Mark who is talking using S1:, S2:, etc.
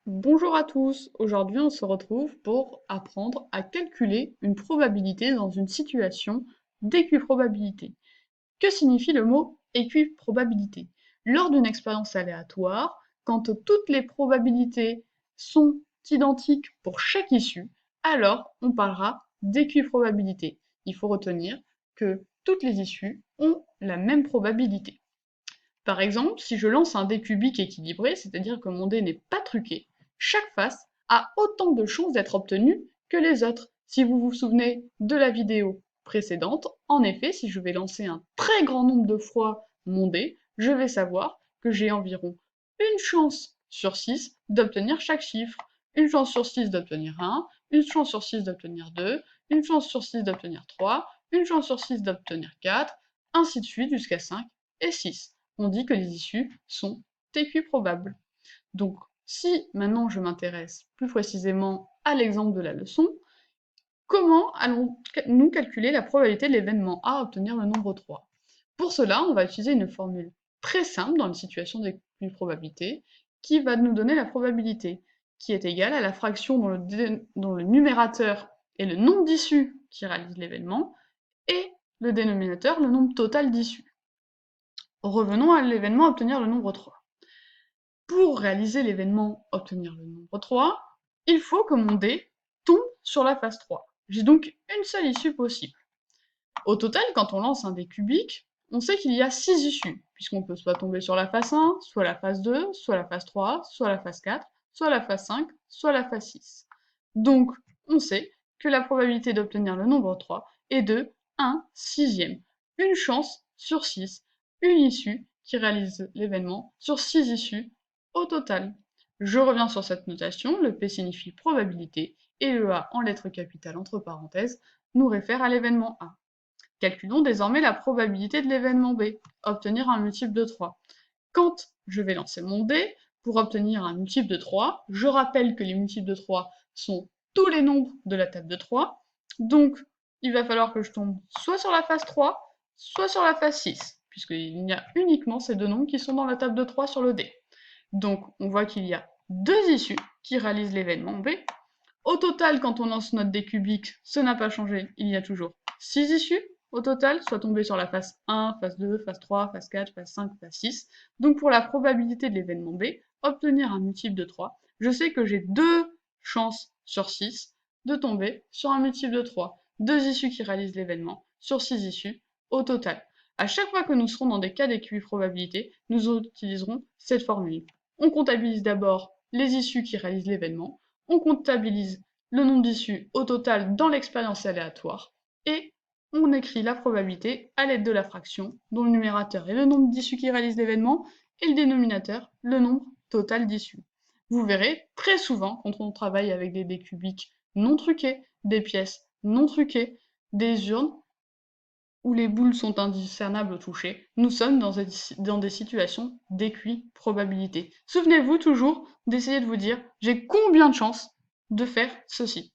S1: Bonjour à tous, aujourd'hui on se retrouve pour apprendre à calculer une probabilité dans une situation d'équiprobabilité. Que signifie le mot équiprobabilité? Lors d'une expérience aléatoire, quand toutes les probabilités sont identiques pour chaque issue, alors on parlera d'équiprobabilité. Il faut retenir que toutes les issues ont la même probabilité. Par exemple, si je lance un dé cubique équilibré, c'est-à-dire que mon dé n'est pas truqué, chaque face a autant de chances d'être obtenue que les autres. Si vous vous souvenez de la vidéo précédente, en effet, si je vais lancer un très grand nombre de fois mon dé, je vais savoir que j'ai environ une chance sur 6 d'obtenir chaque chiffre, une chance sur 6 d'obtenir 1, une chance sur 6 d'obtenir 2, une chance sur 6 d'obtenir 3, une chance sur 6 d'obtenir 4, ainsi de suite jusqu'à 5 et 6. On dit que les issues sont équiprobables. Donc, si maintenant je m'intéresse plus précisément à l'exemple de la leçon, comment allons-nous calculer la probabilité de l'événement A obtenir le nombre 3? Pour cela, on va utiliser une formule très simple dans une situation d'équiprobabilité qui va nous donner la probabilité, qui est égale à la fraction dont le numérateur est le nombre d'issues qui réalisent l'événement, et le dénominateur, le nombre total d'issues. Revenons à l'événement obtenir le nombre 3. Pour réaliser l'événement obtenir le nombre 3, il faut que mon dé tombe sur la face 3. J'ai donc une seule issue possible. Au total, quand on lance un dé cubique, on sait qu'il y a 6 issues, puisqu'on peut soit tomber sur la face 1, soit la face 2, soit la face 3, soit la face 4, soit la face 5, soit la face 6. Donc, on sait que la probabilité d'obtenir le nombre 3 est de 1 sixième. Une chance sur 6, une issue qui réalise l'événement sur 6 issues au total. Je reviens sur cette notation, le P signifie probabilité, et le A en lettres capitales entre parenthèses nous réfère à l'événement A. Calculons désormais la probabilité de l'événement B, obtenir un multiple de 3. Quand je vais lancer mon dé, pour obtenir un multiple de 3, je rappelle que les multiples de 3 sont tous les nombres de la table de 3, donc il va falloir que je tombe soit sur la face 3, soit sur la face 6, puisqu'il y a uniquement ces deux nombres qui sont dans la table de 3 sur le dé. Donc on voit qu'il y a deux issues qui réalisent l'événement B. Au total, quand on lance notre dé cubique, ce n'a pas changé, il y a toujours 6 issues au total, soit tombées sur la face 1, face 2, face 3, face 4, face 5, face 6. Donc pour la probabilité de l'événement B, obtenir un multiple de 3, je sais que j'ai 2 chances sur 6 de tomber sur un multiple de 3. 2 issues qui réalisent l'événement sur 6 issues au total. À chaque fois que nous serons dans des cas d'équiprobabilité, nous utiliserons cette formule. On comptabilise d'abord les issues qui réalisent l'événement, on comptabilise le nombre d'issues au total dans l'expérience aléatoire, et on écrit la probabilité à l'aide de la fraction, dont le numérateur est le nombre d'issues qui réalisent l'événement, et le dénominateur, le nombre total d'issues. Vous verrez, très souvent, quand on travaille avec des dés cubiques non truqués, des pièces non truquées, des urnes, où les boules sont indiscernables au toucher, nous sommes dans des situations d'équiprobabilité. Souvenez-vous toujours d'essayer de vous dire, j'ai combien de chances de faire ceci?